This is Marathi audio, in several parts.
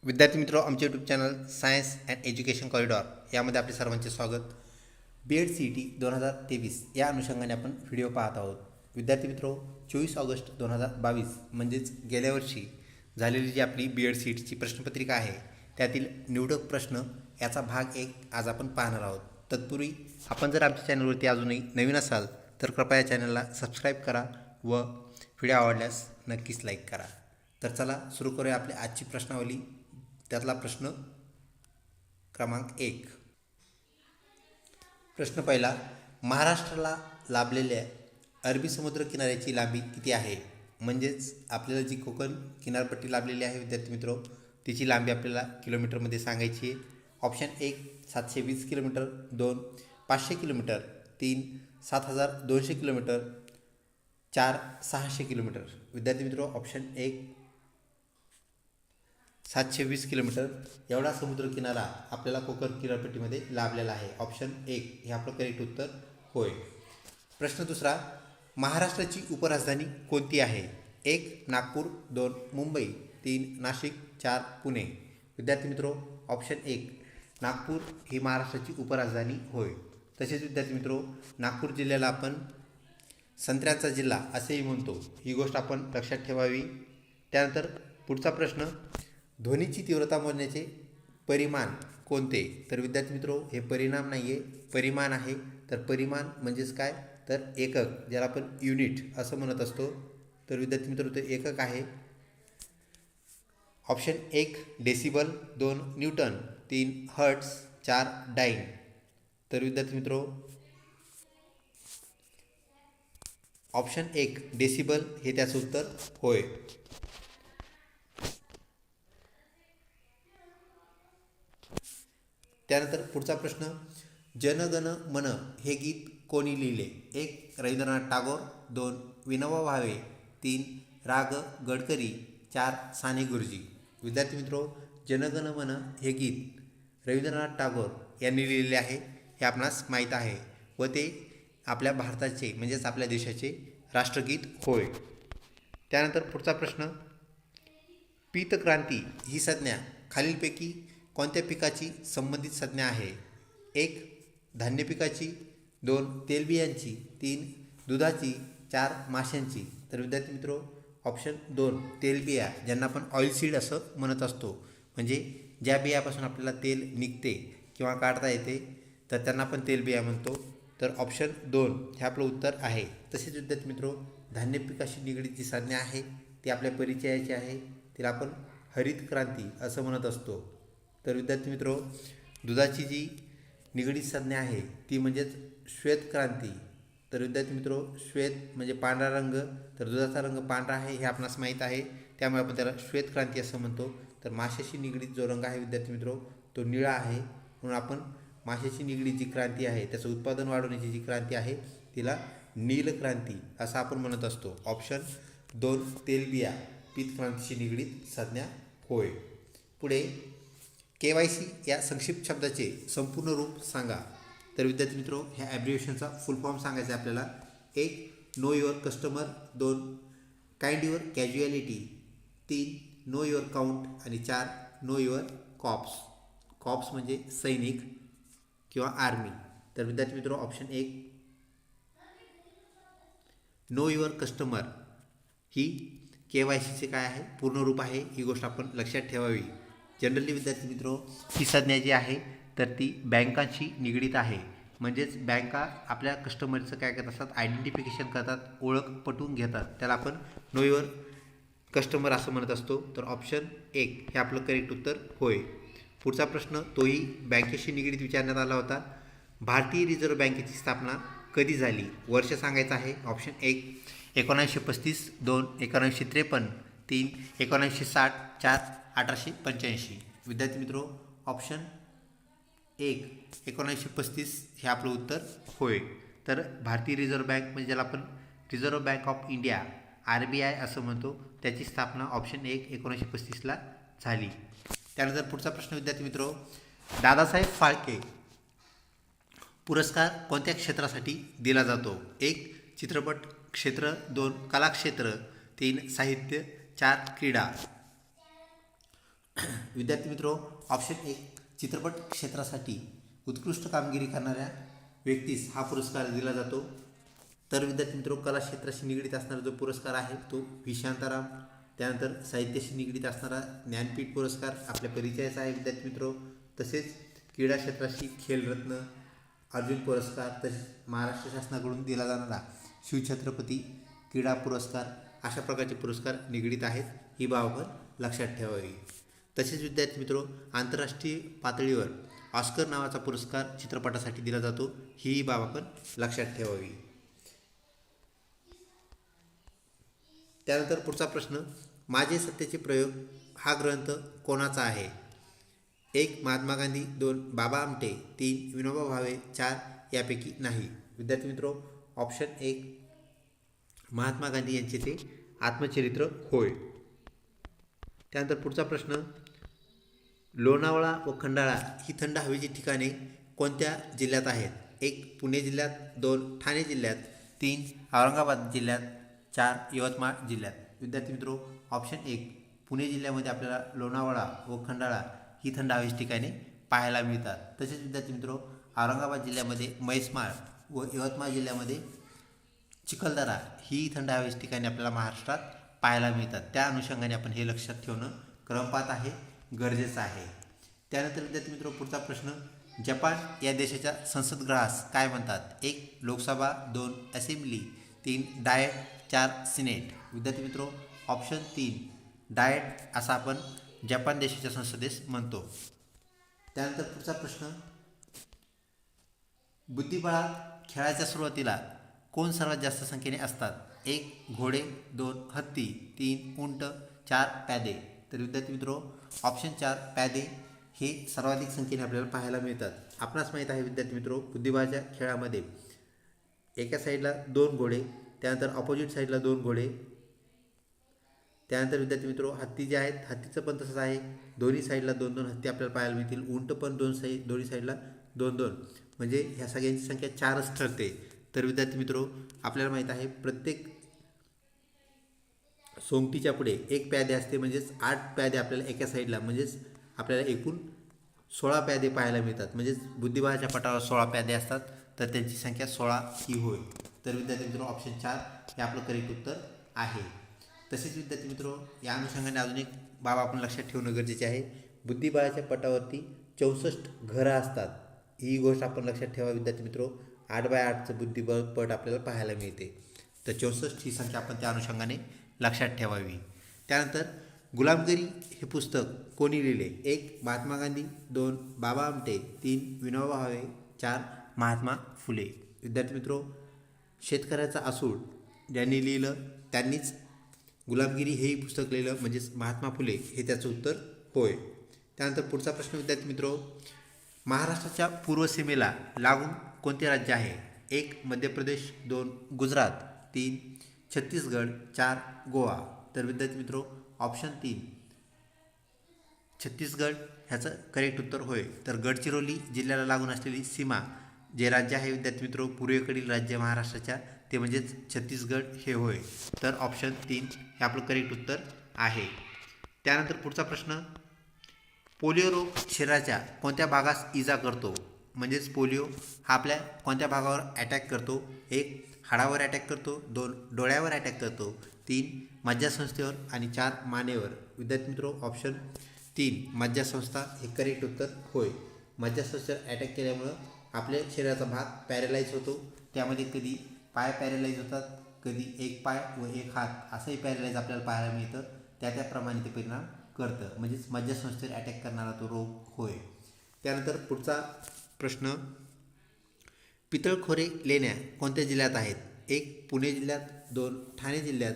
विद्यार्थी मित्रों, आमचे YouTube channel science and education corridor यामध्ये आपले सर्वांचे स्वागत. BEd CET 2023 या अनुषंगाने आपण व्हिडिओ पाहत आहोत. विद्यार्थी मित्रों, 24 ऑगस्ट 2022 म्हणजेच गेल्या वर्षी झालेली जी आपली BEd CETची प्रश्नपत्रिका आहे त्यातील निवडक प्रश्न याचा भाग 1 आज आपण पाहणार आहोत. तत्पूर्वी आपण जर आमच्या चॅनलवरती अजूनही नवीन असाल तर कृपया चॅनलला सबस्क्राईब करा व व्हिडिओ आवडल्यास नक्कीच लाईक करा. तर चला सुरू करूया आपली आजची प्रश्नावली. त्यातला प्रश्न क्रमांक 1. प्रश्न पहिला, महाराष्ट्राला लाभलेल्या अरबी समुद्र किनाऱ्याची लांबी किती आहे? म्हणजेच आपल्याला जी कोकण किनारपट्टी लाभलेली आहे विद्यार्थी मित्रो, तिची लांबी आपल्याला किलोमीटरमध्ये सांगायची आहे. Option 1 720 kilometre, 2 500 kilometre, 3 7200 kilometre, 4 600 kilometre. विद्यार्थी मित्रो, ऑप्शन 1 720 किलोमीटर एवढा समुद्रकिनारा आपल्याला कोकण किनारपट्टीमध्ये लाभलेला आहे. ऑप्शन 1 हे आपलं करेक्ट उत्तर होय. प्रश्न दुसरा, महाराष्ट्राची उपराजधानी कोणती आहे? 1 नागपूर, 2 मुंबई, 3 नाशिक, 4 पुणे. विद्यार्थी मित्रो, ऑप्शन 1 नागपूर ही महाराष्ट्राची उपराजधानी होय. तसेच विद्यार्थी मित्रो, नागपूर जिल्ह्याला आपण संत्र्याचा जिल्हा असेही म्हणतो, ही गोष्ट आपण लक्षात ठेवावी. त्यानंतर पुढचा प्रश्न, ध्वनीची तीव्रता मोजण्याचे परिमाण कोणते? तर विद्यार्थी मित्रो, हे परिणाम नाही आहे, परिमाण आहे. तर परिमाण म्हणजेच काय? तर एकक, ज्याला आपण युनिट असं म्हणत असतो. तर विद्यार्थी मित्रो, ते एकक आहे. Option 1 decibel, 2 newton, 3 hertz, 4 dyne. तर विद्यार्थी मित्रो, ऑप्शन 1 डेसिबल हे त्याचं उत्तर होय. त्यानंतर पुढचा प्रश्न, जन गण मन हे गीत कोणी लिहिले? 1 रवींद्रनाथ टागोर, 2 विनोबा भावे, 3 राग गडकरी, 4 साने गुरुजी. विद्यार्थी मित्रो, जन गण मन हे गीत रवींद्रनाथ टागोर यांनी लिहिलेले आहे, हे आपणास माहीत आहे व ते आपल्या भारताचे म्हणजेच आपल्या देशाचे राष्ट्रगीत होय. त्यानंतर पुढचा प्रश्न, पीतक्रांती ही संज्ञा खालीलपैकी कोणत्या पिकाची संबंधित संज्ञा आहे? 1 धान्य पिकाची, 2 तेलबियांची, 3 दुधाची, 4 माशांची. तर विद्यार्थी मित्रो, ऑप्शन 2 तेलबिया, ज्यांना आपण ऑइल सीड असं म्हणत असतो, म्हणजे ज्या बियापासून आपल्याला तेल निघते किंवा काढता येते तर त्यांना आपण तेलबिया म्हणतो. तर ऑप्शन 2 हे आपलं उत्तर आहे. तसेच विद्यार्थी मित्रो, धान्य पिकाशी निगडीत जी संज्ञा आहे ती आपल्या परिचयाची आहे, तिला आपण हरित क्रांती असं म्हणत असतो. तर विद्यार्थी मित्रो, दुधाची जी निगडीत संज्ञा आहे ती म्हणजेच श्वेत क्रांती. तर विद्यार्थी मित्रो, श्वेत म्हणजे पांढरा रंग, तर दुधाचा रंग पांढरा आहे हे आपणास माहीत आहे, त्यामुळे आपण त्याला श्वेत क्रांती असं म्हणतो. तर माशाशी निगडीत जो रंग आहे विद्यार्थी मित्रो तो निळा आहे, म्हणून आपण माशाशी निगडीत जी क्रांती आहे त्याचं उत्पादन वाढवण्याची जी क्रांती आहे तिला नीलक्रांती असं आपण म्हणत असतो. ऑप्शन 2 तेलबिया पीतक्रांतीशी निगडीत संज्ञा होय. पुढे, KYC या संक्षिप्त शब्दाचे संपूर्ण रूप सांगा. तर विद्यार्थी मित्रो, ह्या ॲब्रिव्हिएशनचा फुल फॉर्म सांगायचा आहे आपल्याला. 1 know your customer, 2 kind your casualty, 3 know your count आणि 4 नो युअर कॉप्स. कॉप्स म्हणजे सैनिक किंवा आर्मी. तर विद्यार्थी मित्रो, ऑप्शन 1 नो युअर कस्टमर ही KYCचे काय आहे पूर्ण रूप आहे, ही गोष्ट आपण लक्षात ठेवावी. जनरली विद्यार्थी मित्रो, ही संज्ञा जी आहे तर ती बँकांशी निगडीत आहे, म्हणजेच बँका आपल्या कस्टमरचं काय करत असतात, आयडेंटिफिकेशन करतात, ओळख पटवून घेतात, त्याला आपण नो युअर कस्टमर असं म्हणत असतो. तर ऑप्शन 1 हे आपलं करेक्ट उत्तर होय. पुढचा प्रश्न तोही बँकेशी निगडीत विचारण्यात आला होता. भारतीय रिझर्व्ह बँकेची स्थापना कधी झाली? वर्ष सांगायचं आहे. ऑप्शन 1 1935, 2 1953, 3 1960, 4 1885. विद्यार्थी मित्रो, ऑप्शन 1 1935 हे आपलं उत्तर होय. तर भारतीय रिझर्व्ह बँक म्हणजे ज्याला आपण reserve bank of India RBI असं म्हणतो, त्याची स्थापना ऑप्शन 1 1935ला झाली. त्यानंतर पुढचा प्रश्न विद्यार्थी मित्रो, दादासाहेब फाळके पुरस्कार कोणत्या क्षेत्रासाठी दिला जातो? 1 चित्रपट क्षेत्र, 2 कला क्षेत्र, 3 साहित्य, 4 क्रीडा. विद्यार्थी मित्रो, ऑप्शन 1 चित्रपट क्षेत्रासाठी उत्कृष्ट कामगिरी करणाऱ्या व्यक्तीस हा पुरस्कार दिला जातो. तर विद्यार्थी मित्रो, कला क्षेत्राशी निगडीत असणारा जो पुरस्कार आहे तो व्ही शांताराम. त्यानंतर साहित्याशी निगडीत असणारा ज्ञानपीठ पुरस्कार आपल्या परिचयाचा आहे विद्यार्थी मित्रो. तसेच क्रीडा क्षेत्राशी खेलरत्न, अर्जुन पुरस्कार, तसेच महाराष्ट्र शासनाकडून दिला जाणारा शिवछत्रपती क्रीडा पुरस्कार, अशा प्रकारचे पुरस्कार निगडीत आहेत. ही बाब आपण लक्षात ठेवावी. तसेच विद्यार्थी मित्रो, आंतरराष्ट्रीय पातळीवर ऑस्कर नावाचा पुरस्कार चित्रपटासाठी दिला जातो. ही बाब आपण लक्षात ठेवावी. त्यानंतर पुढचा प्रश्न, माझे सत्याचे प्रयोग हा ग्रंथ कोणाचा आहे? 1 महात्मा गांधी, 2 बाबा आमटे, 3 विनोबा भावे, 4 यापैकी नाही. विद्यार्थी मित्रो, ऑप्शन 1 महात्मा गांधी यांचे ते आत्मचरित्र होय. त्यानंतर पुढचा प्रश्न, लोणावळा व खंडाळा ही थंड हवेची ठिकाणे कोणत्या जिल्ह्यात आहेत? 1 पुणे जिल्ह्यात, 2 ठाणे जिल्ह्यात, 3 औरंगाबाद जिल्ह्यात, 4 यवतमाळ जिल्ह्यात. विद्यार्थी मित्रो, ऑप्शन 1 पुणे जिल्ह्यामध्ये आपल्याला लोणावळा व खंडाळा ही थंड हवेची ठिकाणे पाहायला मिळतात. तसेच विद्यार्थी मित्रो, औरंगाबाद जिल्ह्यामध्ये म्हैसमाळ व यवतमाळ जिल्ह्यामध्ये चिखलदरा ही थंड हवेची ठिकाणे आपल्याला महाराष्ट्रात पाहायला मिळतात. त्या अनुषंगाने आपण हे लक्षात ठेवणं क्रमपात आहे, गरजेचं आहे. त्यानंतर विद्यार्थी मित्रो, पुढचा प्रश्न, जपान या देशाच्या संसदगृहास काय म्हणतात? 1 लोकसभा, 2 असेंब्ली, 3 डाएट, 4 सिनेट. विद्यार्थी मित्रो, ऑप्शन 3 डाएट असा आपण जपान देशाच्या संसदेस म्हणतो. त्यानंतर पुढचा प्रश्न, बुद्धिबळात खेळाच्या सुरुवातीला कोण सर्वात जास्त संख्येने असतात? 1 घोडे, 2 हत्ती, 3 उंट, 4 प्यादे. तर विद्यार्थी मित्रो, ऑप्शन 4 प्यादे हे सर्वाधिक संख्येने आपल्याला पाहायला मिळतात. आपणास माहीत आहे विद्यार्थी मित्रो, बुद्धिबळाच्या खेळामध्ये एका साईडला 2 घोडे, त्यानंतर ऑपोजिट साईडला 2 घोडे, त्यानंतर विद्यार्थी मित्रो हत्ती जे आहेत, हत्तीचं पण तसंच आहे, दोन्ही साईडला 2-2 हत्ती आपल्याला पाहायला मिळतील. उंट पण दोन्ही साईडला 2-2, म्हणजे ह्या सगळ्यांची संख्या 4च ठरते. तर विद्यार्थी मित्रो, आपल्याला माहीत आहे प्रत्येक सोंगटीच्या पुढे 1 प्यादे असते, म्हणजेच 8 प्यादे आपल्याला एका साईडला, म्हणजेच आपल्याला एकूण 16 प्यादे पाहायला मिळतात. म्हणजेच बुद्धिबळाच्या पटावर 16 प्यादे असतात, तर त्यांची संख्या 16 ही होय. तर विद्यार्थी मित्रो, ऑप्शन 4 हे आपलं करेक्ट उत्तर आहे. तसेच विद्यार्थी मित्रो, या अनुषंगाने अजून एक बाब आपण लक्षात ठेवणं गरजेचे आहे. बुद्धिबळाच्या पटावरती 64 घरं असतात. ही गोष्ट आपण लक्षात ठेवा विद्यार्थी मित्रो. 8x8चं बुद्धिबळ पट आपल्याला पाहायला मिळते. तर 64 ही संख्या आपण त्या अनुषंगाने लक्षात ठेवावी. त्यानंतर गुलामगिरी हे पुस्तक कोणी लिहिले? 1 महात्मा गांधी, 2 बाबा आमटे, 3 विनोबा भावे, 4 महात्मा फुले. विद्यार्थी मित्रो, शेतकऱ्याचा असूड ज्यांनी लिहिलं त्यांनीच गुलामगिरी हेही पुस्तक लिहिलं, म्हणजेच महात्मा फुले हे त्याचं उत्तर होय. त्यानंतर पुढचा प्रश्न विद्यार्थी मित्रो, महाराष्ट्राच्या पूर्व सीमेला लागून कोणते राज्य आहे? 1 मध्य प्रदेश, 2 गुजरात, 3 छत्तीसगड, 4 गोवा. तर विद्यार्थी मित्रो, ऑप्शन 3 छत्तीसगड ह्याचं करेक्ट उत्तर होय. तर गडचिरोली जिल्ह्याला लागून असलेली सीमा जे राज्य आहे विद्यार्थी मित्रो, पूर्वेकडील राज्य महाराष्ट्राच्या, ते म्हणजेच छत्तीसगड हे होय. तर ऑप्शन 3 हे आपलं करेक्ट उत्तर आहे. त्यानंतर पुढचा प्रश्न, पोलिओ रोग शरीराच्या कोणत्या भागास इजा करतो? म्हणजेच पोलिओ हा आपल्या कोणत्या भागावर अटॅक करतो? 1 हाडावर अटॅक करतो, 2 डोळ्यावर अटॅक करतो, 3 मज्जासंस्थेवर आणि 4 मानेवर. विद्यार्थी मित्रो, ऑप्शन 3 मज्जासंस्था हे करेक्ट उत्तर होय. मज्जासंस्थेवर अटॅक केल्यामुळं आपल्या शरीराचा भाग पॅरेलाइज होतो. त्यामध्ये कधी पाय पॅरेलाइज होतात, कधी एक पाय व एक हात असंही पॅरेलाइज आपल्याला पाहायला मिळतं. त्याप्रमाणे ते परिणाम करतं, म्हणजेच मज्जासंस्थेवर अटॅक करणारा तो रोग होय. त्यानंतर पुढचा प्रश्न, पितळखोरे लेण्या कोणत्या जिल्ह्यात आहेत? 1 पुणे जिल्ह्यात, 2 ठाणे जिल्ह्यात,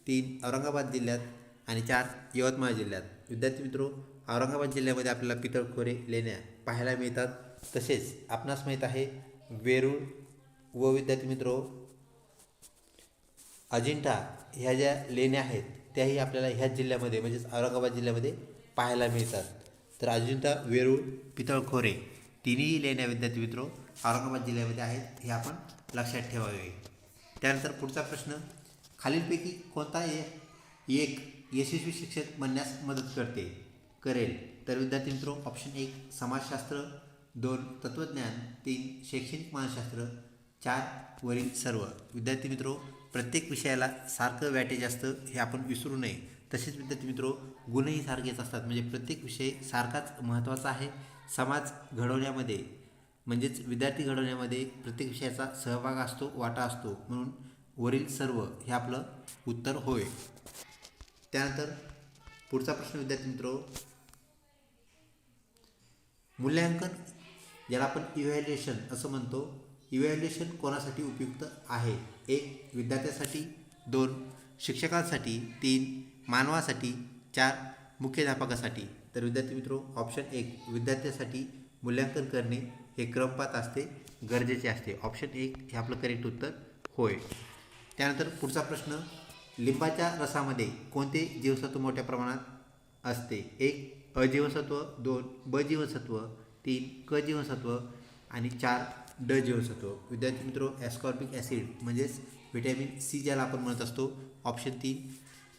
3 औरंगाबाद जिल्ह्यात आणि 4 यवतमाळ जिल्ह्यात. विद्यार्थी मित्रो, औरंगाबाद जिल्ह्यामध्ये आपल्याला पितळखोरे लेण्या पाहायला मिळतात. तसेच आपणास माहीत आहे वेरूळ व विद्यार्थी मित्रो अजिंठा ह्या ज्या लेण्या आहेत त्याही आपल्याला ह्याच जिल्ह्यामध्ये, म्हणजेच औरंगाबाद जिल्ह्यामध्ये पाहायला मिळतात. तर अजिंठा, वेरूळ, पितळखोरे तिन्ही लेण्या विद्यार्थी मित्रो औरंगाबाद जिल्ह्यामध्ये आहेत, हे आपण लक्षात ठेवावे. त्यानंतर पुढचा प्रश्न, खालीलपैकी कोणता एक यशस्वी शिक्षक बनण्यास मदत करते? करेल? तर विद्यार्थी मित्रो ऑप्शन 1 समाजशास्त्र, 2 तत्त्वज्ञान, 3 शैक्षणिक मानसशास्त्र, 4 वरील सर्व. विद्यार्थी मित्रो प्रत्येक विषयाला सारखं वॅटेज असतं हे आपण विसरू नये. तसेच विद्यार्थी मित्रो गुणही सारखेच असतात, म्हणजे प्रत्येक विषय सारखाच महत्त्वाचा आहे. समाज घडवण्यामध्ये म्हणजेच विद्यार्थी घडवण्यामध्ये प्रत्येक विषयाचा सहभाग असतो, वाटा असतो. म्हणून वरील सर्व हे आपलं उत्तर होय. त्यानंतर पुढचा प्रश्न विद्यार्थी मित्रो, मूल्यांकन ज्याला आपण इव्हॅल्युएशन असं म्हणतो, इव्हॅल्युएशन कोणासाठी उपयुक्त आहे? 1 विद्यार्थ्यासाठी, 2 शिक्षकांसाठी, 3 मानवासाठी, 4 मुख्याध्यापकासाठी. तर विद्यार्थी मित्रो ऑप्शन 1 विद्यार्थ्यासाठी मूल्यांकन करणे हे क्रमपात असते, गरजेचे असते. ऑप्शन 1 हे आपलं करेक्ट उत्तर होय. त्यानंतर पुढचा प्रश्न, लिंबाच्या रसामध्ये कोणते जीवसत्व मोठ्या प्रमाणात असते? 1 अ जीवनसत्व, 2 ब जीवनसत्व, 3 क जीवनसत्व आणि 4 ड जीवनसत्व. विद्यार्थी मित्रो ॲस्कॉर्बिक ॲसिड म्हणजेच व्हिटॅमिन सी ज्याला आपण म्हणत असतो, ऑप्शन 3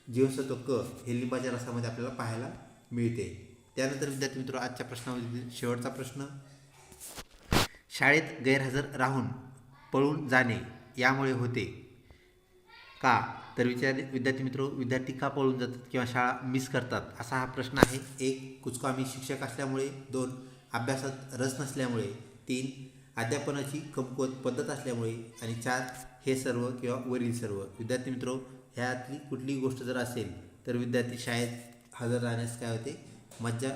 जीवनसत्व क हे लिंबाच्या रसामध्ये आपल्याला पाहायला मिळते. त्यानंतर विद्यार्थी मित्रो आजच्या प्रश्नामध्ये शेवटचा प्रश्न, शाळेत गैरहजर राहून पळून जाणे यामुळे होते का? तर विद्यार्थी मित्रो विद्यार्थी का पळून जातात किंवा शाळा मिस करतात असा हा प्रश्न आहे. 1 कुचकामी शिक्षक असल्यामुळे, 2 अभ्यासात रस नसल्यामुळे, 3 अध्यापनाची कमकुवत पद्धत असल्यामुळे आणि 4 हे सर्व किंवा वरील सर्व. विद्यार्थी मित्रो ह्यातली कुठलीही गोष्ट जर असेल तर विद्यार्थी शाळेत हजर राहण्यास काय होते, मज्जा,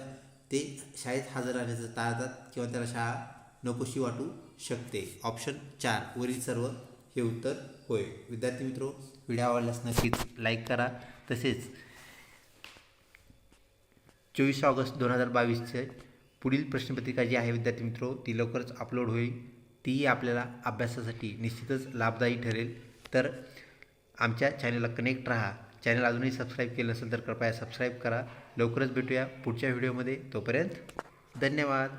ते शाळेत हजर राहण्याचं टाळतात किंवा त्याला शाळा नकोशी वाटू शकते. ऑप्शन 4 वरील सर्व हे उत्तर होय. विद्यार्थी मित्रो व्हिडिओ आवडल्यास नक्कीच लाईक करा. तसेच 24 ऑगस्ट 2022 पुढील प्रश्नपत्रिका जी आहे विद्यार्थी मित्रो ती लवकरच अपलोड होईल. ती आपल्याला अभ्यासासाठी निश्चितच लाभदायी ठरेल. तर आमच्या चॅनलला कनेक्ट राहा. चॅनल अजूनही सबस्क्राईब केलं नसेल तर कृपया सबस्क्राईब करा. लवकरच भेटूया पुढच्या व्हिडिओमध्ये. तोपर्यंत धन्यवाद.